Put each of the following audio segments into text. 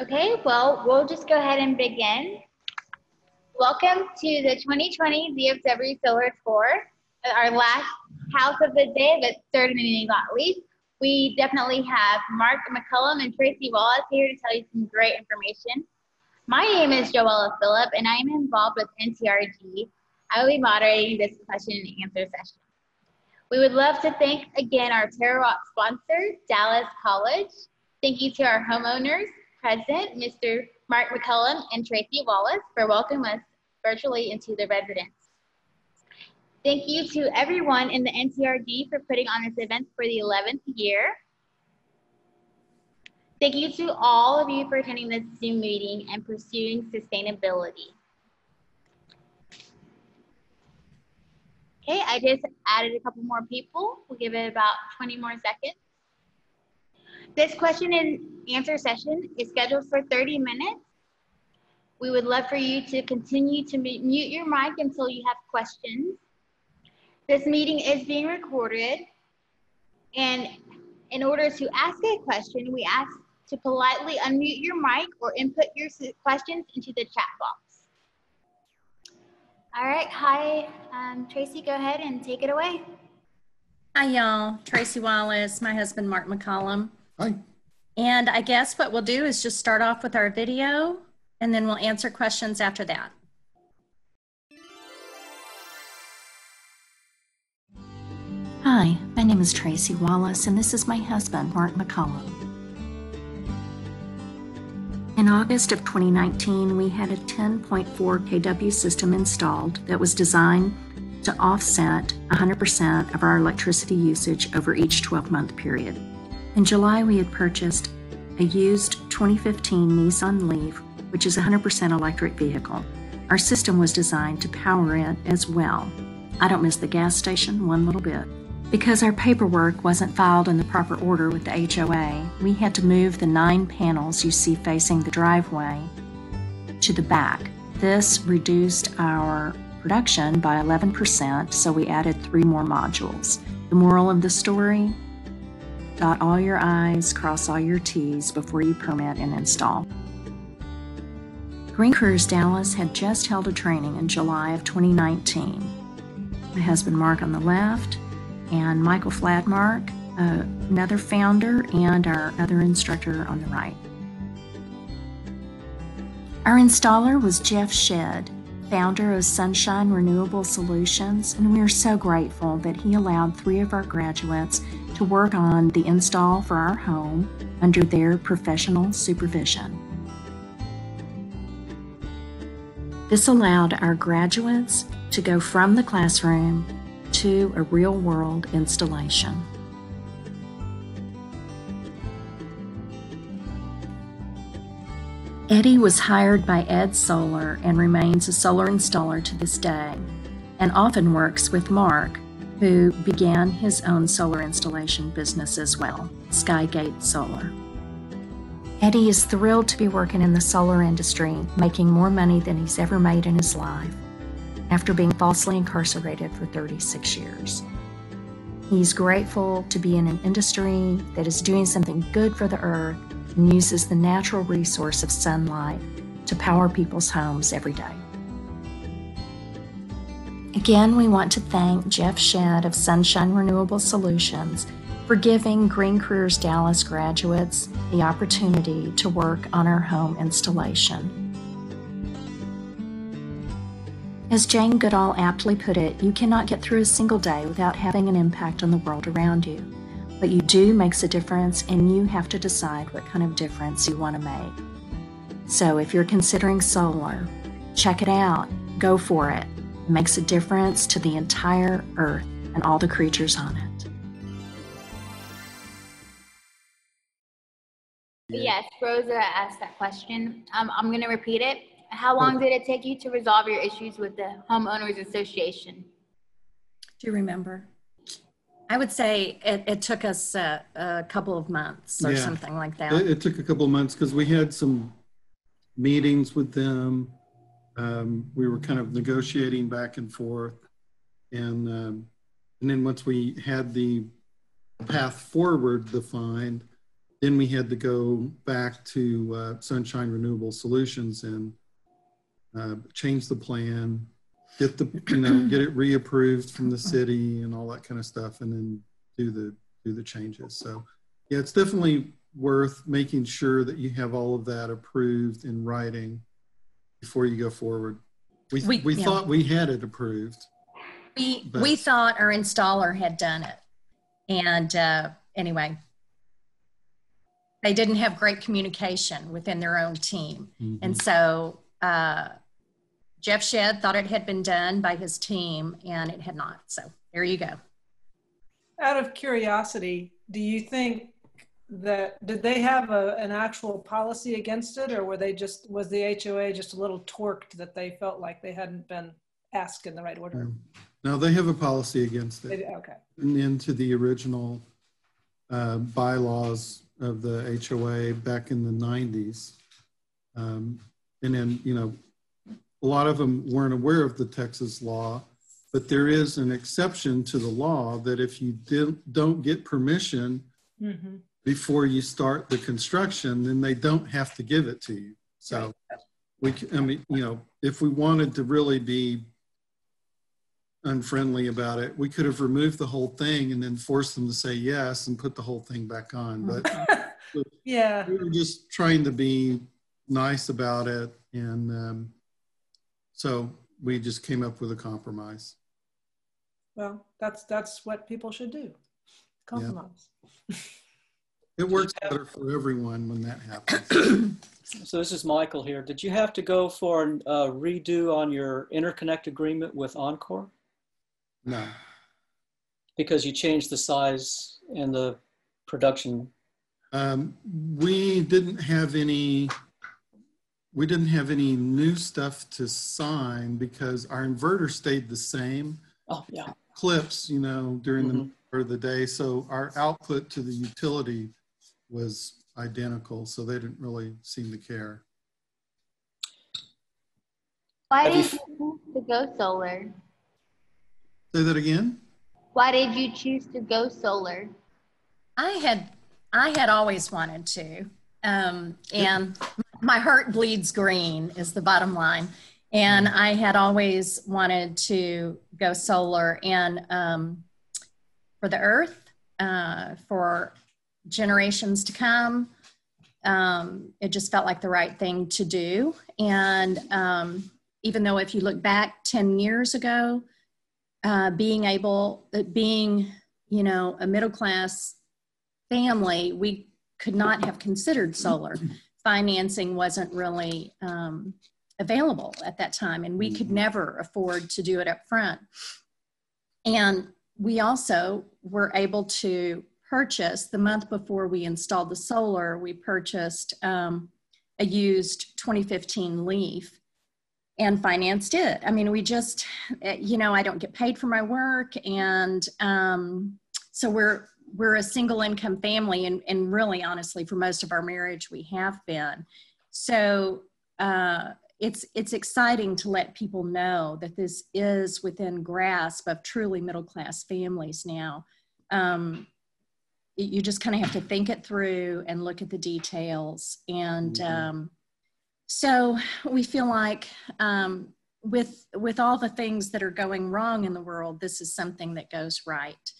Okay, well, we'll just go ahead and begin. Welcome to the 2020 DFW Solar Tour, our last house of the day, but certainly not least. We definitely have Mark McCollom and Tracy Wallace here to tell you some great information. My name is Wallace Phillip, and I am involved with NTRG. I will be moderating this question and answer session. We would love to thank again our Terra Rock sponsor, Dallas College. Thank you to our homeowners, President, Mr. Mark McCollom and Tracy Wallace, for welcoming us virtually into the residence. Thank you to everyone in the NTRG for putting on this event for the 11th year. Thank you to all of you for attending this Zoom meeting and pursuing sustainability. Okay, I just added a couple more people. We'll give it about 20 more seconds. This question and answer session is scheduled for 30 minutes. We would love for you to continue to mute your mic until you have questions. This meeting is being recorded, and in order to ask a question, we ask to politely unmute your mic or input your questions into the chat box. All right, hi, Tracy, go ahead and take it away. Hi, y'all. Tracy Wallace, my husband, Mark McCollom. Hi. And I guess what we'll do is just start off with our video, and then we'll answer questions after that. Hi, my name is Tracy Wallace, and this is my husband, Mark McCollom. In August of 2019, we had a 10.4 kW system installed that was designed to offset 100% of our electricity usage over each 12-month period. In July, we had purchased a used 2015 Nissan Leaf, which is a 100% electric vehicle. Our system was designed to power it as well. I don't miss the gas station one little bit. Because our paperwork wasn't filed in the proper order with the HOA, we had to move the 9 panels you see facing the driveway to the back. This reduced our production by 11%, so we added 3 more modules. The moral of the story: dot all your I's, cross all your T's before you permit and install. Green Careers Dallas had just held a training in July of 2019. My husband Mark on the left, and Michael Fladmark, another founder, and our other instructor on the right. Our installer was Jeff Shedd, founder of Sunshine Renewable Solutions, and we are so grateful that he allowed 3 of our graduates to work on the install for our home under their professional supervision. This allowed our graduates to go from the classroom to a real-world installation. Eddie was hired by Ed Solar and remains a solar installer to this day, and often works with Mark, who began his own solar installation business as well, Skygate Solar. Eddie is thrilled to be working in the solar industry, making more money than he's ever made in his life, after being falsely incarcerated for 36 years. He's grateful to be in an industry that is doing something good for the earth and uses the natural resource of sunlight to power people's homes every day. Again, we want to thank Jeff Shedd of Sunshine Renewable Solutions for giving Green Careers Dallas graduates the opportunity to work on our home installation. As Jane Goodall aptly put it, you cannot get through a single day without having an impact on the world around you. What you do makes a difference, and you have to decide what kind of difference you want to make. So if you're considering solar, check it out, go for it. It makes a difference to the entire earth and all the creatures on it. Yes, Rosa asked that question. I'm going to repeat it. How long did it take you to resolve your issues with the Homeowners Association? Do you remember? I would say it took us a couple of months or something like that. It took a couple of months because we had some meetings with them. We were kind of negotiating back and forth. And then once we had the path forward defined, then we had to go back to Sunshine Renewable Solutions and change the plan, get the get it reapproved from the city and all that kind of stuff, and then do the changes. So yeah, it's definitely worth making sure that you have all of that approved in writing before you go forward. We thought we had it approved. We thought our installer had done it. And anyway, they didn't have great communication within their own team. Mm-hmm. And so Jeff Shedd thought it had been done by his team, and it had not. So there you go. Out of curiosity, do you think that, did they have an actual policy against it, or was the HOA just a little torqued that they felt like they hadn't been asked in the right order? No, they have a policy against it. Okay. And into the original bylaws of the HOA back in the 90s. And then, a lot of them weren't aware of the Texas law, but there is an exception to the law that if you don't get permission before you start the construction, then they don't have to give it to you. So if we wanted to really be unfriendly about it, we could have removed the whole thing and then forced them to say yes and put the whole thing back on. But yeah, we were just trying to be nice about it. And so we just came up with a compromise. Well, that's what people should do. Compromise. Yeah. It works better for everyone when that happens. So this is Michael here. Did you have to go for a redo on your interconnect agreement with Encore? No. Because you changed the size and the production? We didn't have any new stuff to sign because our inverter stayed the same. Oh, yeah. Clips, during the part of the day. So our output to the utility was identical. So they didn't really seem to care. Why did you choose to go solar? Say that again? Why did you choose to go solar? I had always wanted to. And my heart bleeds green is the bottom line. And I had always wanted to go solar, and for the earth, for generations to come, it just felt like the right thing to do. And even though if you look back 10 years ago, being a middle-class family, we could not have considered solar. Financing wasn't really available at that time, and we could never afford to do it up front. And we also were able to purchase, the month before we installed the solar, we purchased a used 2015 Leaf and financed it. I mean, we just, I don't get paid for my work, and so we're a single income family, and really, honestly, for most of our marriage, we have been. So it's exciting to let people know that this is within grasp of truly middle-class families now. You just kind of have to think it through and look at the details. And so we feel like with all the things that are going wrong in the world, this is something that goes right.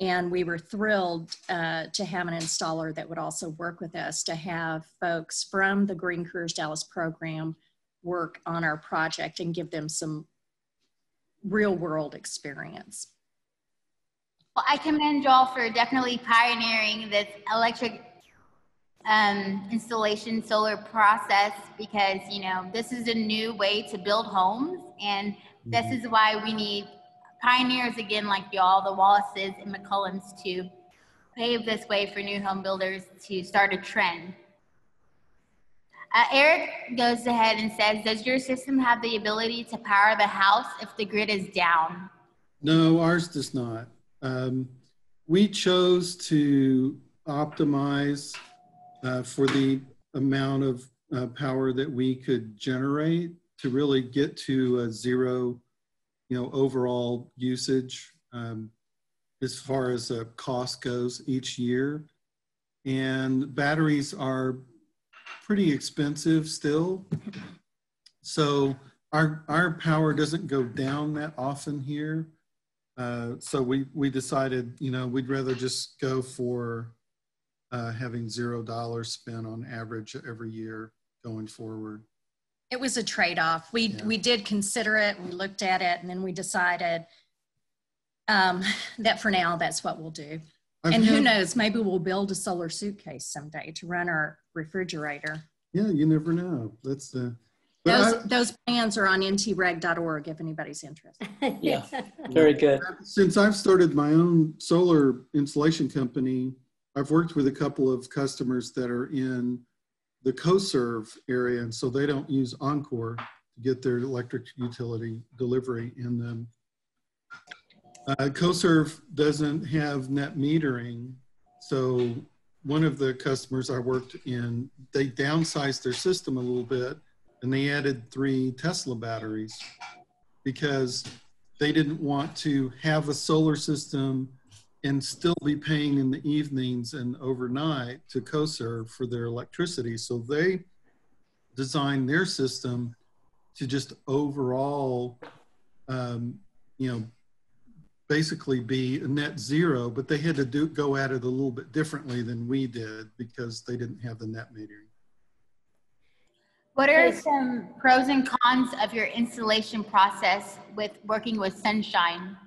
And we were thrilled to have an installer that would also work with us, to have folks from the Green Careers Dallas program work on our project and give them some real world experience. Well, I commend y'all for definitely pioneering this electric installation solar process, because, this is a new way to build homes. And this is why we need pioneers again like y'all, the Wallaces and McColloms, to pave this way for new home builders to start a trend. Eric goes ahead and says, does your system have the ability to power the house if the grid is down? No, ours does not. We chose to optimize for the amount of power that we could generate to really get to a zero, overall usage as far as cost goes each year. and batteries are pretty expensive still. So our power doesn't go down that often here. So we decided, you know, we'd rather just go for having $0 spent on average every year going forward. It was a trade-off. We did consider it, we looked at it, and then we decided that for now, that's what we'll do. And who knows, maybe we'll build a solar suitcase someday to run our refrigerator. Yeah, you never know. That's the... Those plans are on ntreg.org if anybody's interested. Yeah, very good. Since I've started my own solar installation company, I've worked with a couple of customers that are in the co-serve area, and so they don't use Encore to get their electric utility delivery in them. Co-serve doesn't have net metering, so one of the customers I worked in, they downsized their system a little bit, and they added 3 Tesla batteries because they didn't want to have a solar system and still be paying in the evenings and overnight to co-serve for their electricity. So they designed their system to just overall, you know, basically be a net zero, but they had to go at it a little bit differently than we did because they didn't have the net metering. What are some pros and cons of your installation process with working with Sunshine?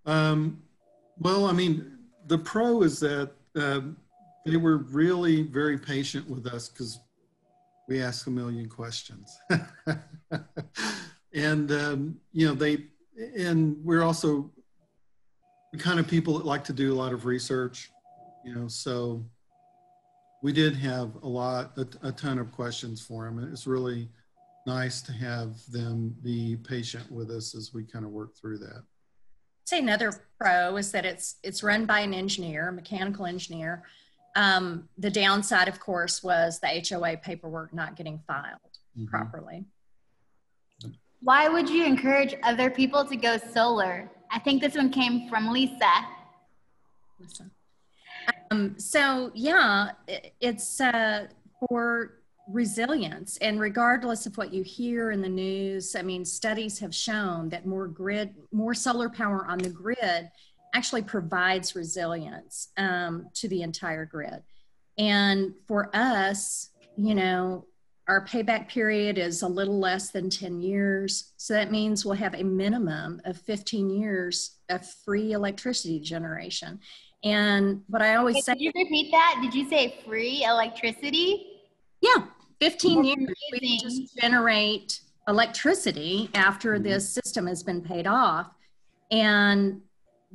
Well, I mean, the pro is that they were really very patient with us because we asked a million questions. And, you know, and we're also the kind of people that like to do a lot of research, you know, so we did have a ton of questions for them. And it's really nice to have them be patient with us as we kind of work through that. I'd say another pro is that it's run by an engineer, a mechanical engineer. The downside, of course, was the HOA paperwork not getting filed properly. Why would you encourage other people to go solar? I think this one came from Lisa. So yeah, it's for resilience, and regardless of what you hear in the news, I mean, studies have shown that more solar power on the grid actually provides resilience to the entire grid. And for us, you know, our payback period is a little less than 10 years. So that means we'll have a minimum of 15 years of free electricity generation. And what I always say— Did you repeat that? Did you say free electricity? Yeah, 15 years we can just generate electricity after this system has been paid off. And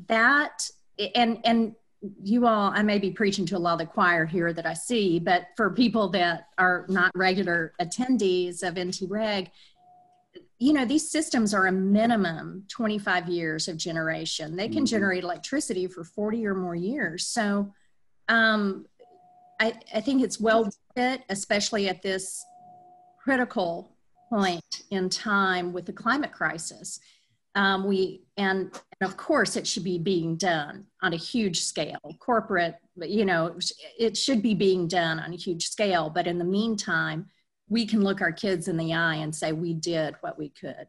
that, and you all, I may be preaching to a lot of the choir here that I see, but for people that are not regular attendees of NTREG, you know, these systems are a minimum 25 years of generation. They can generate electricity for 40 or more years. So I think it's well worth it, especially at this critical point in time with the climate crisis. And of course it should be being done on a huge scale. Corporate, you know, it should be being done on a huge scale. But in the meantime, we can look our kids in the eye and say we did what we could.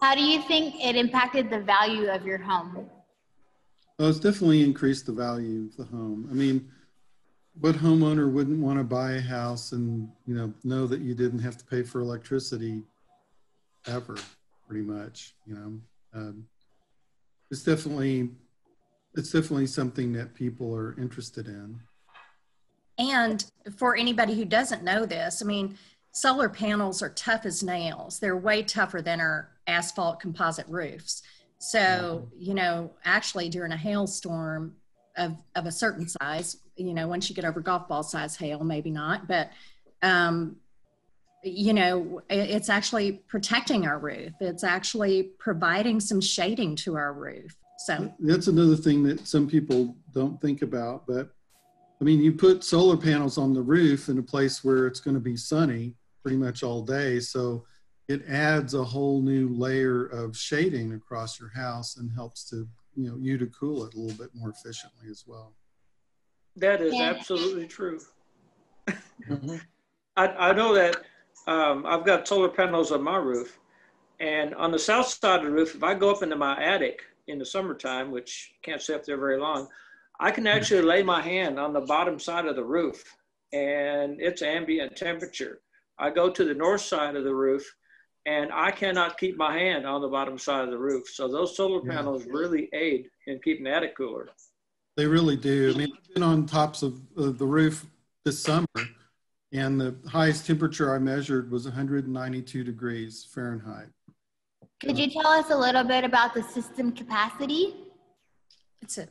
How do you think it impacted the value of your home? Well, it's definitely increased the value of the home. I mean, what homeowner wouldn't want to buy a house and, you know that you didn't have to pay for electricity ever, pretty much, you know? It's definitely something that people are interested in. And for anybody who doesn't know this, I mean, solar panels are tough as nails. They're way tougher than our asphalt composite roofs. So, you know, actually during a hailstorm of a certain size, you know, once you get over golf ball size hail, maybe not, but, you know, it's actually protecting our roof. It's actually providing some shading to our roof. So that's another thing that some people don't think about, but I mean, you put solar panels on the roof in a place where it's going to be sunny pretty much all day. So it adds a whole new layer of shading across your house and helps to, you to cool it a little bit more efficiently as well. That is absolutely true. I know that I've got solar panels on my roof, and on the south side of the roof, if I go up into my attic in the summertime, which can't stay up there very long, I can actually lay my hand on the bottom side of the roof and it's ambient temperature. I go to the north side of the roof and I cannot keep my hand on the bottom side of the roof. So those solar panels really aid in keeping the attic cooler. They really do. I mean, I've been on tops of the roof this summer, and the highest temperature I measured was 192 degrees Fahrenheit. Could you tell us a little bit about the system capacity? It's a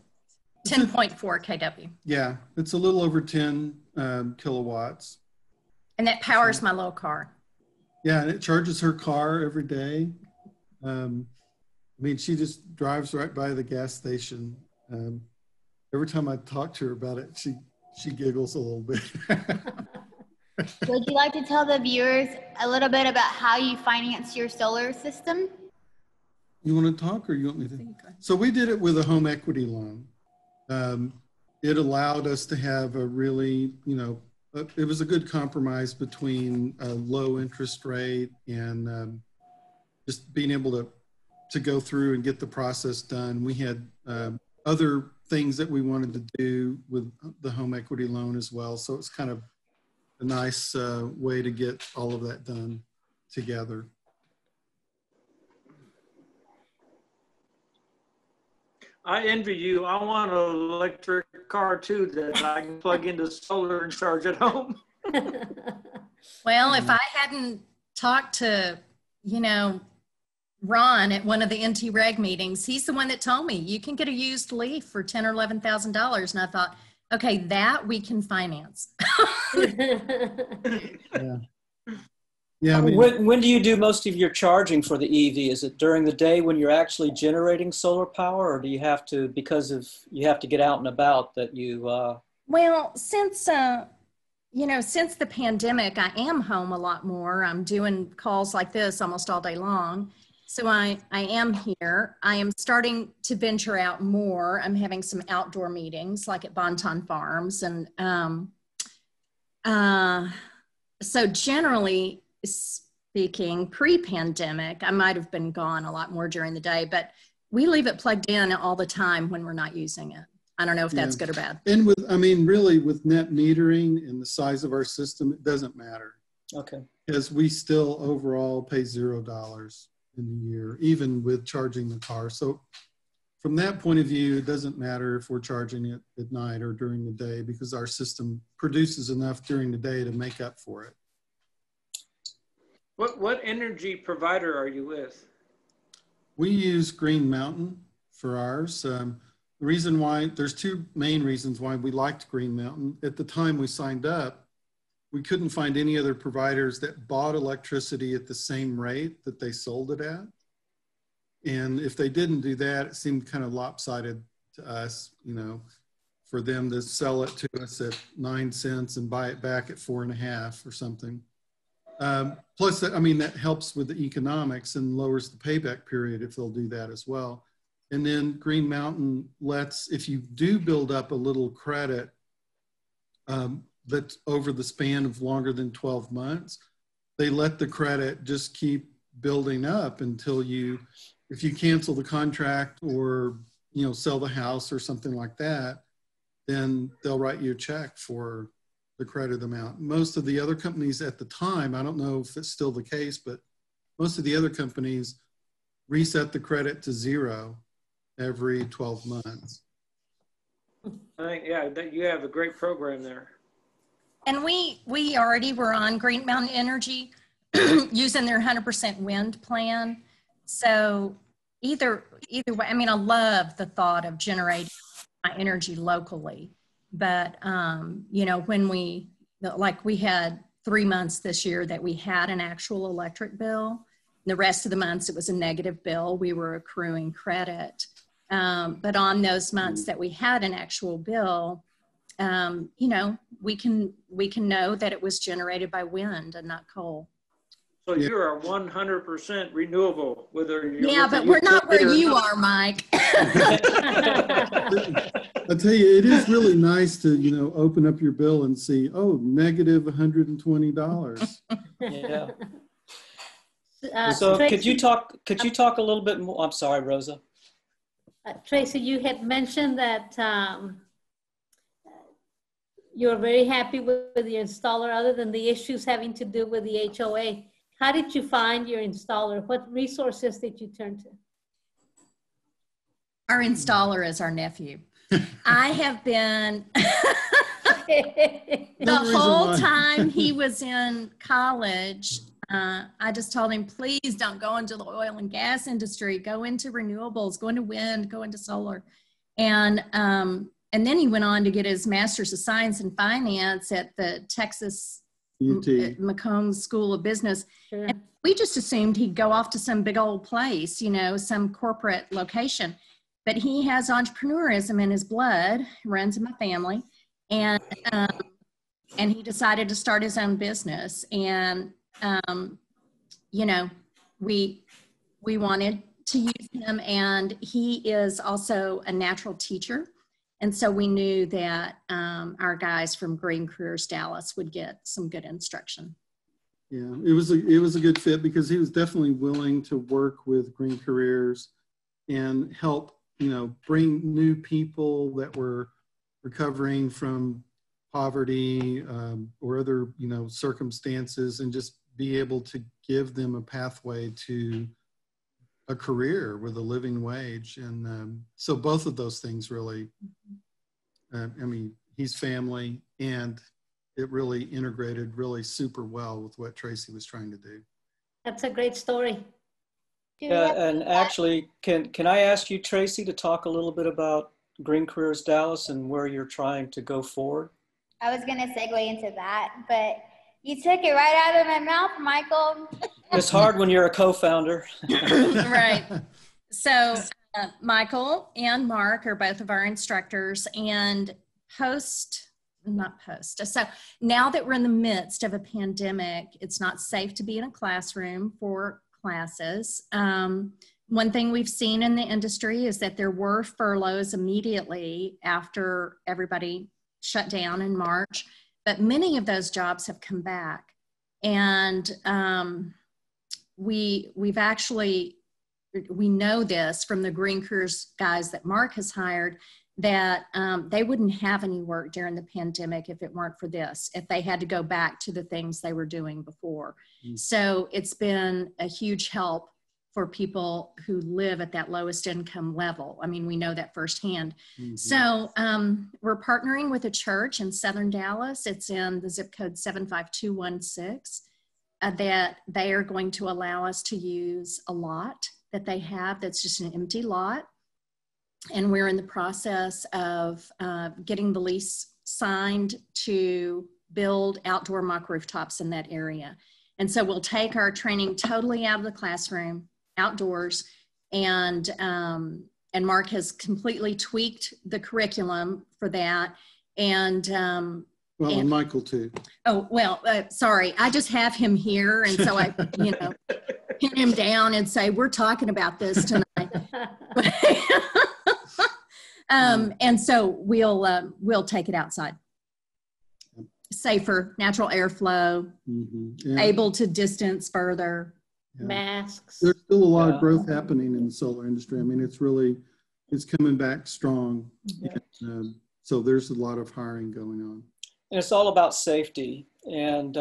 10.4 kW. Yeah, it's a little over 10 kilowatts. And that powers my little car. Yeah, and it charges her car every day. I mean, she just drives right by the gas station. Every time I talk to her about it, she giggles a little bit. Would you like to tell the viewers a little bit about how you finance your solar system? You want to talk or you want me to? So we did it with a home equity loan. It allowed us to have a really, it was a good compromise between a low interest rate and just being able to go through and get the process done. We had other things that we wanted to do with the home equity loan as well. So it's kind of a nice way to get all of that done together. I envy you. I want an electric car too that I can plug into solar and charge at home. Well, if I hadn't talked to, Ron at one of the NT Reg meetings, he's the one that told me you can get a used Leaf for $10,000 or $11,000. And I thought, okay, that we can finance. Yeah. Yeah. I mean, When do you do most of your charging for the Eevee? Is it during the day when you're actually generating solar power, or do you have to, you have to get out and about that you? Well, since the pandemic, I am home a lot more. I'm doing calls like this almost all day long. So I am here. I am starting to venture out more. I'm having some outdoor meetings like at Bonton Farms. And so generally speaking, pre-pandemic, I might have been gone a lot more during the day, but we leave it plugged in all the time when we're not using it. I don't know if that's good or bad. And really with net metering and the size of our system, it doesn't matter. Okay. Because we still overall pay $0 in the year, even with charging the car. So from that point of view, it doesn't matter if we're charging it at night or during the day, because our system produces enough during the day to make up for it. What energy provider are you with? We use Green Mountain for ours. The reason why, there's two main reasons why we liked Green Mountain. At the time we signed up, we couldn't find any other providers that bought electricity at the same rate that they sold it at. And if they didn't do that, it seemed kind of lopsided to us, for them to sell it to us at 9 cents and buy it back at 4.5 or something. Plus, that helps with the economics and lowers the payback period if they'll do that as well. And then Green Mountain lets, if you do build up a little credit that's over the span of longer than 12 months, they let the credit just keep building up until if you cancel the contract or, sell the house or something like that, then they'll write you a check for the credit amount. Most of the other companies at the time, I don't know if it's still the case, but most of the other companies reset the credit to 0 every 12 months. I think, you have a great program there. And we already were on Green Mountain Energy using their 100% wind plan. So either way, I love the thought of generating my energy locally. But, when we had 3 months this year that we had an actual electric bill. The rest of the months it was a negative bill. We were accruing credit. But on those months that we had an actual bill, we can know that it was generated by wind and not coal. So you are 100% renewable, whether you're Yeah, with but the we're not utility where or you not. are, Mike. I tell you, it is really nice to, you know, open up your bill and see, oh, negative $120. Yeah. So So could you talk a little bit more? I'm sorry, Rosa. Tracy, you had mentioned that you're very happy with the installer other than the issues having to do with the HOA. How did you find your installer? What resources did you turn to? Our installer is our nephew. I have been, the whole time he was in college, I just told him, please don't go into the oil and gas industry, go into renewables, go into wind, go into solar. And then he went on to get his master's of science in finance at the Texas McCollom School of Business. Sure. And we just assumed he'd go off to some big old place, you know, some corporate location. But he has entrepreneurism in his blood, runs in my family, and he decided to start his own business. And you know, we wanted to use him, and he is also a natural teacher, and so we knew that our guys from Green Careers Dallas would get some good instruction. Yeah, it was a good fit because he was definitely willing to work with Green Careers and help, you know, bring new people that were recovering from poverty or other, you know, circumstances, and just be able to give them a pathway to a career with a living wage. And so both of those things really, I mean, he's family, and it really integrated really super well with what Tracy was trying to do. That's a great story. Yeah, and actually, can I ask you, Tracy, to talk a little bit about Green Careers Dallas and where you're trying to go forward? I was going to segue into that, but you took it right out of my mouth, Michael. It's hard when you're a co-founder. Right. So Michael and Mark are both of our instructors, and so now that we're in the midst of a pandemic, it's not safe to be in a classroom for classes. One thing we've seen in the industry is that there were furloughs immediately after everybody shut down in March, but many of those jobs have come back. And we know this from the Green Careers guys that Mark has hired, that they wouldn't have any work during the pandemic if it weren't for this, if they had to go back to the things they were doing before. So it's been a huge help for people who live at that lowest income level. I mean, we know that firsthand. So we're partnering with a church in Southern Dallas. It's in the zip code 75216, that they are going to allow us to use a lot that they have that's just an empty lot. And we're in the process of getting the lease signed to build outdoor mock rooftops in that area. And so we'll take our training totally out of the classroom, outdoors, and Mark has completely tweaked the curriculum for that. And well, and Michael too. Oh, well, sorry, I just have him here, and so I, you know, pin him down and say, we're talking about this tonight. And so we'll take it outside. Safer, natural airflow, able to distance further. Yeah. Masks. There's still a lot of growth happening in the solar industry. I mean, it's coming back strong. And, so there's a lot of hiring going on. And it's all about safety, and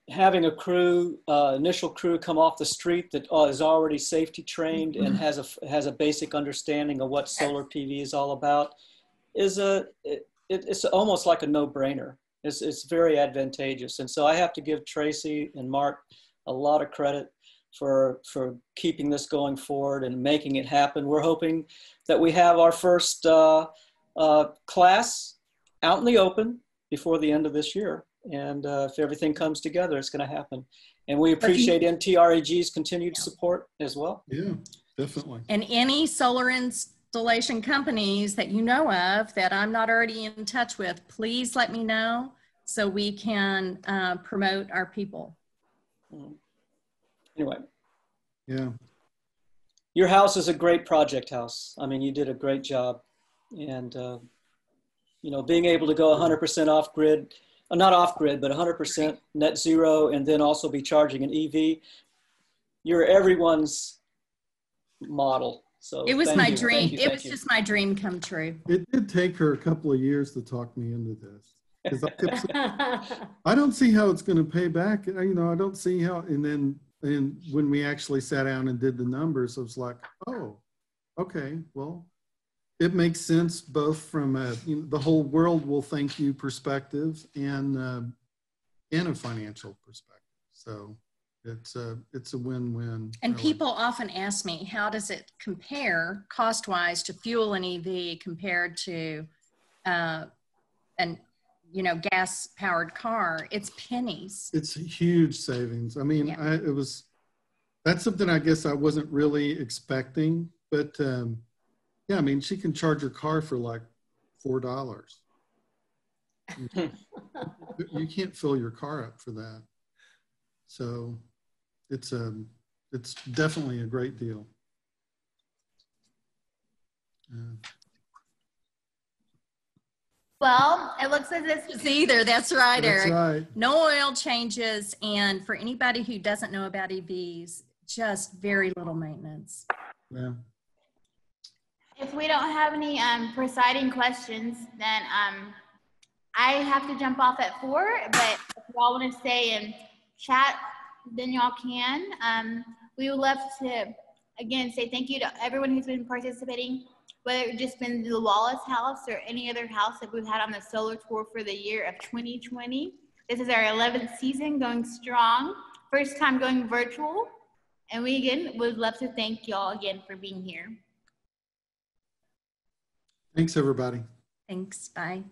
having a crew, initial crew, come off the street that is already safety trained and has a basic understanding of what solar PV is all about it's almost like a no-brainer. It's very advantageous. And so I have to give Tracy and Mark a lot of credit for keeping this going forward and making it happen. We're hoping that we have our first class out in the open before the end of this year. And if everything comes together, it's going to happen. And we appreciate NTREG's continued support as well. Yeah, definitely. And any solar installation companies that you know of that I'm not already in touch with, please let me know so we can promote our people. anyway. Yeah. Your house is a great project house. I mean, you did a great job. And, you know, being able to go 100% off grid, not off grid, but 100% net zero, and then also be charging an Eevee, you're everyone's model. So it was my dream. Thank It you. was just my dream come true. It did take her a couple of years to talk me into this. Because I kept saying, I don't see how it's going to pay back. You know, I don't see how. And when we actually sat down and did the numbers, I was like, oh, okay, well, it makes sense both from the whole world will thank you perspective and a financial perspective. So it's a win-win. And really. people often ask me, how does it compare cost-wise to fuel an Eevee compared to gas-powered car? It's pennies. It's a huge savings. I mean, Yeah. That's something I guess I wasn't really expecting, but yeah, I mean, she can charge her car for like $4. You can't fill your car up for that. So it's definitely a great deal. Well, it looks as if It's either. That's right, That's Eric. right. No oil changes. And for anybody who doesn't know about EVs, just very little maintenance. Yeah. if we don't have any presiding questions, then I have to jump off at 4, but if y'all want to stay and chat, then y'all can. We would love to, again, say thank you to everyone who's been participating, whether it's just been the Wallace house or any other house that we've had on the solar tour for the year of 2020. This is our 11th season, going strong. First time going virtual. And we, again, would love to thank y'all again for being here. Thanks, everybody. Thanks. Bye.